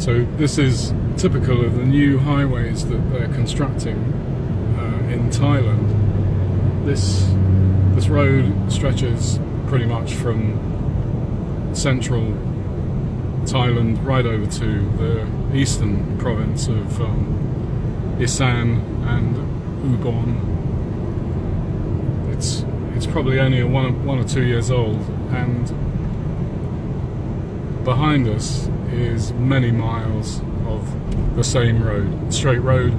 So this is typical of the new highways that they're constructing in Thailand. This road stretches pretty much from central Thailand right over to the eastern province of Isan and Ubon. It's probably only one or 2 years old, and behind us is many miles of the same road, straight road,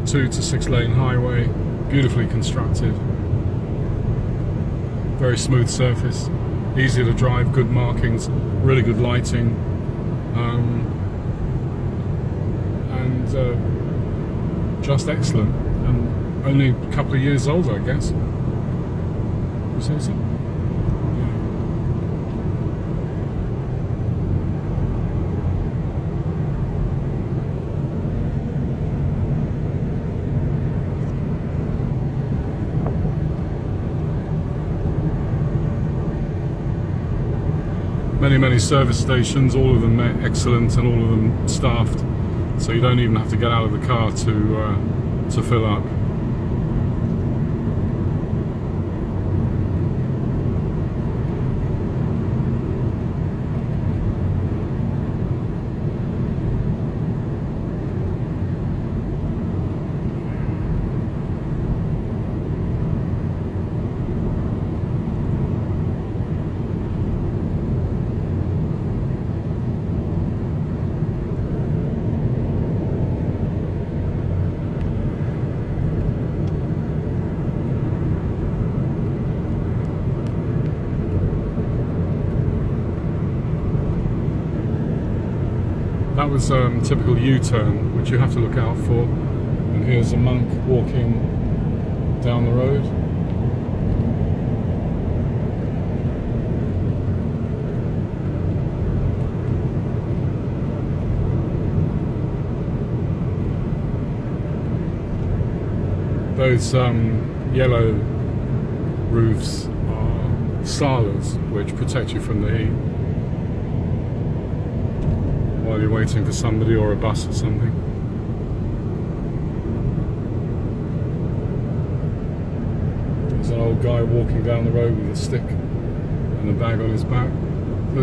2 to 6 lane highway, beautifully constructed, very smooth surface, easy to drive, good markings, really good lighting, and just excellent, and only a couple of years old, I guess. You say so? Many service stations, all of them excellent and all of them staffed, so you don't even have to get out of the car to fill up. That was typical U-turn, which you have to look out for. And here's a monk walking down the road. Those yellow roofs are salas, which protect you from the heat while you're waiting for somebody or a bus or something. There's an old guy walking down the road with a stick and a bag on his back.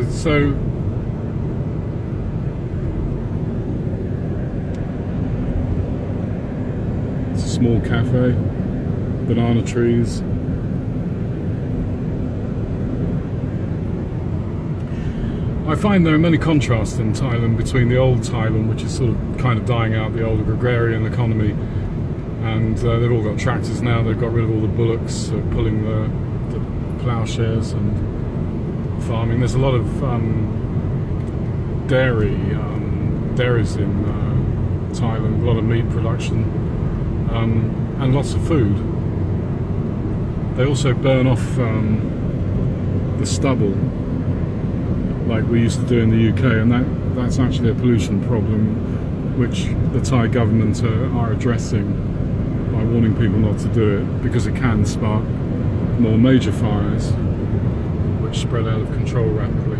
So it's a small cafe, banana trees. I find there are many contrasts in Thailand between the old Thailand, which is sort of kind of dying out, the old agrarian economy, and they've all got tractors now. They've got rid of all the bullocks pulling the ploughshares and farming. There's a lot of dairies in Thailand, a lot of meat production, and lots of food. They also burn off the stubble, like we used to do in the UK, and that's actually a pollution problem which the Thai government are addressing by warning people not to do it, because it can spark more major fires which spread out of control rapidly.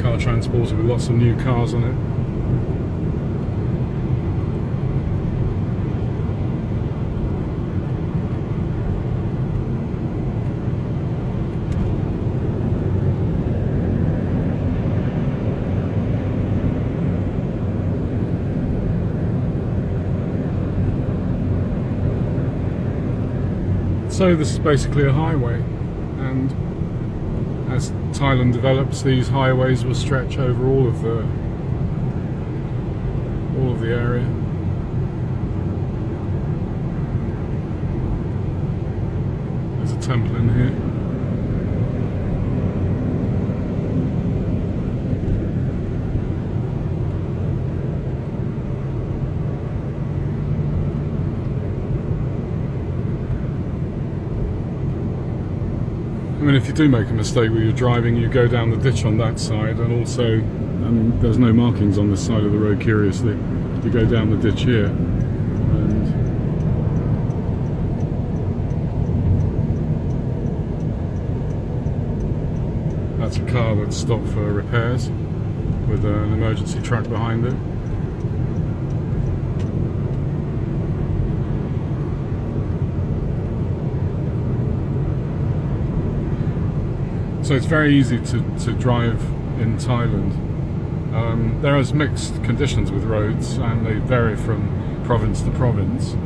Car transporter with lots of new cars on it. So this is basically a highway, and as Thailand develops, these highways will stretch over all of the area. There's a temple in here. I mean, if you do make a mistake where you're driving, you go down the ditch on that side, and also there's no markings on this side of the road, curiously. You go down the ditch here, and That's a car that's stopped for repairs with an emergency truck behind it. So it's very easy to drive in Thailand. There is mixed conditions with roads, and they vary from province to province.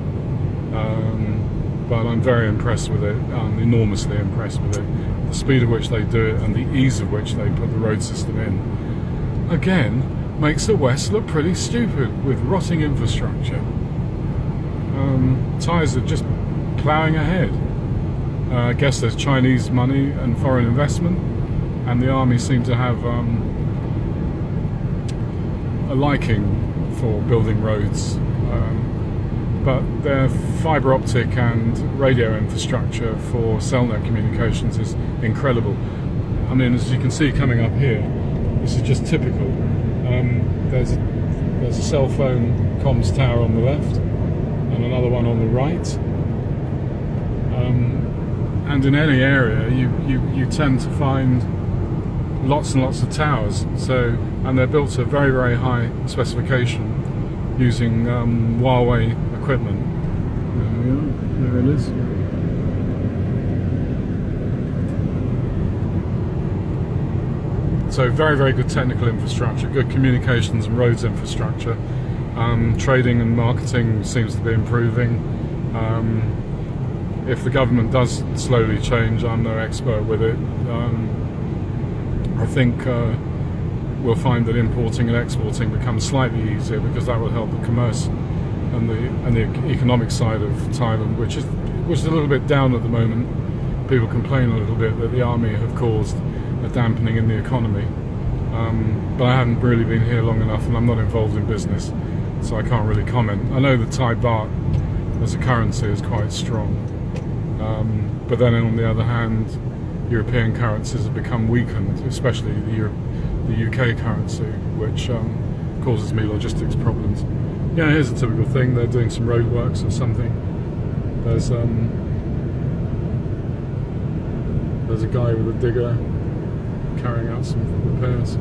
But I'm very impressed with it. I'm enormously impressed with it. The speed at which they do it and the ease of which they put the road system in, again, makes the West look pretty stupid with rotting infrastructure. Thais are just ploughing ahead. I guess there's Chinese money and foreign investment, and the army seem to have a liking for building roads. But their fibre optic and radio infrastructure for cellnet communications is incredible. I mean, as you can see coming up here, this is just typical. There's a cell phone comms tower on the left and another one on the right. And in any area, you tend to find lots and lots of towers. And they're built to a very, very high specification using Huawei equipment. There we are. There it is. So very, very good technical infrastructure, good communications and roads infrastructure. Trading and marketing seems to be improving. If the government does slowly change, I'm no expert with it. I think we'll find that importing and exporting becomes slightly easier, because that will help the commerce and the economic side of Thailand, which is a little bit down at the moment. People complain a little bit that the army have caused a dampening in the economy. But I haven't really been here long enough, and I'm not involved in business, so I can't really comment. I know the Thai baht as a currency is quite strong. But then on the other hand, European currencies have become weakened, especially the UK currency, which causes me logistics problems. Yeah, here's a typical thing. They're doing some roadworks or something. There's a guy with a digger carrying out some repairs.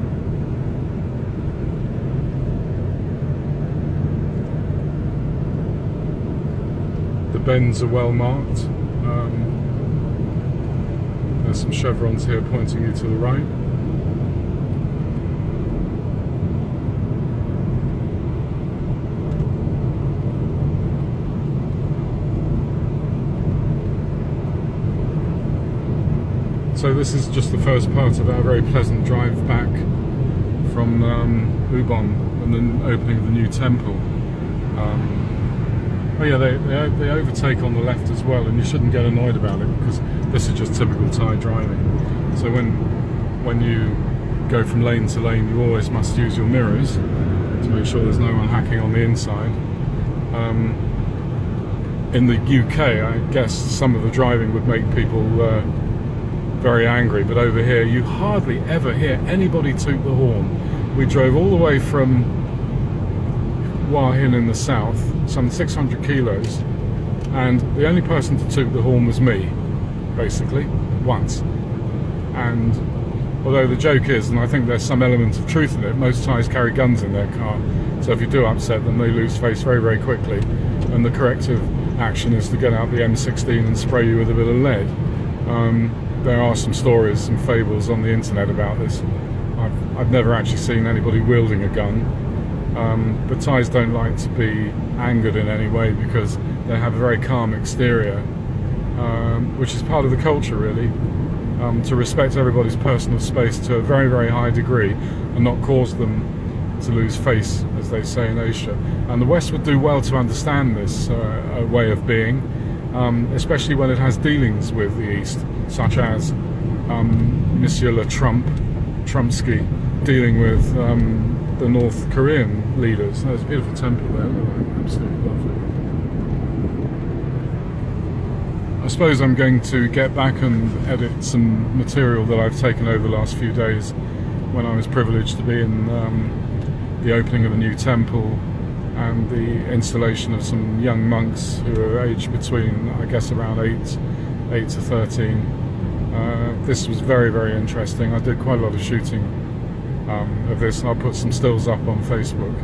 The bends are well marked. There's some chevrons here pointing you to the right. So this is just the first part of our very pleasant drive back from Ubon and the opening of the new temple. Oh yeah, they overtake on the left as well, and you shouldn't get annoyed about it, because this is just typical Thai driving. So when you go from lane to lane, you always must use your mirrors to make sure there's no one hacking on the inside. In the UK, I guess some of the driving would make people very angry, but over here you hardly ever hear anybody toot the horn. We drove all the way from Hua Hin in the south, some 600 kilos, and the only person to toot the horn was me, basically, once. And although the joke is, and I think there's some element of truth in it, most Thais carry guns in their car, so if you do upset them, they lose face very, very quickly, and the corrective action is to get out the M16 and spray you with a bit of lead. There are some stories, some fables on the internet about this. I've never actually seen anybody wielding a gun, but Thais don't like to be angered in any way, because they have a very calm exterior, which is part of the culture, really, to respect everybody's personal space to a very, very high degree and not cause them to lose face, as they say in Asia. And the West would do well to understand this way of being, especially when it has dealings with the East, such as Monsieur Le Trumpsky dealing with the North Korean leaders. There's a beautiful temple there, absolutely lovely. I suppose I'm going to get back and edit some material that I've taken over the last few days when I was privileged to be in the opening of a new temple and the installation of some young monks who are aged between, I guess, around 8 to 13. This was very, very interesting. I did quite a lot of shooting of this, and I'll put some stills up on Facebook.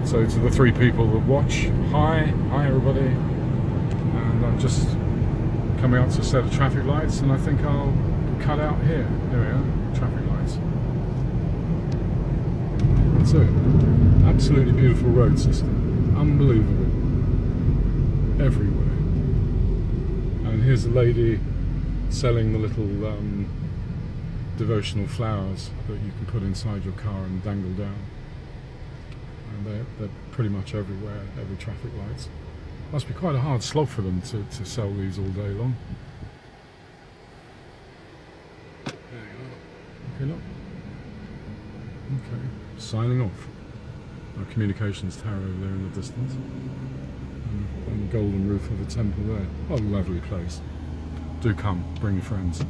So to the 3 people that watch, hi everybody, and I'm just coming up to a set of traffic lights, and I think I'll cut out here. Here we are, traffic lights. That's it. Absolutely beautiful road system, unbelievable, everywhere. And here's a lady selling the little devotional flowers that you can put inside your car and dangle down. And they're pretty much everywhere, every traffic lights. Must be quite a hard slog for them to sell these all day long. There you are. Okay, look. Okay, signing off. Our communications tower over there in the distance. And the golden roof of a temple there. What a lovely place. Do come, bring your friends.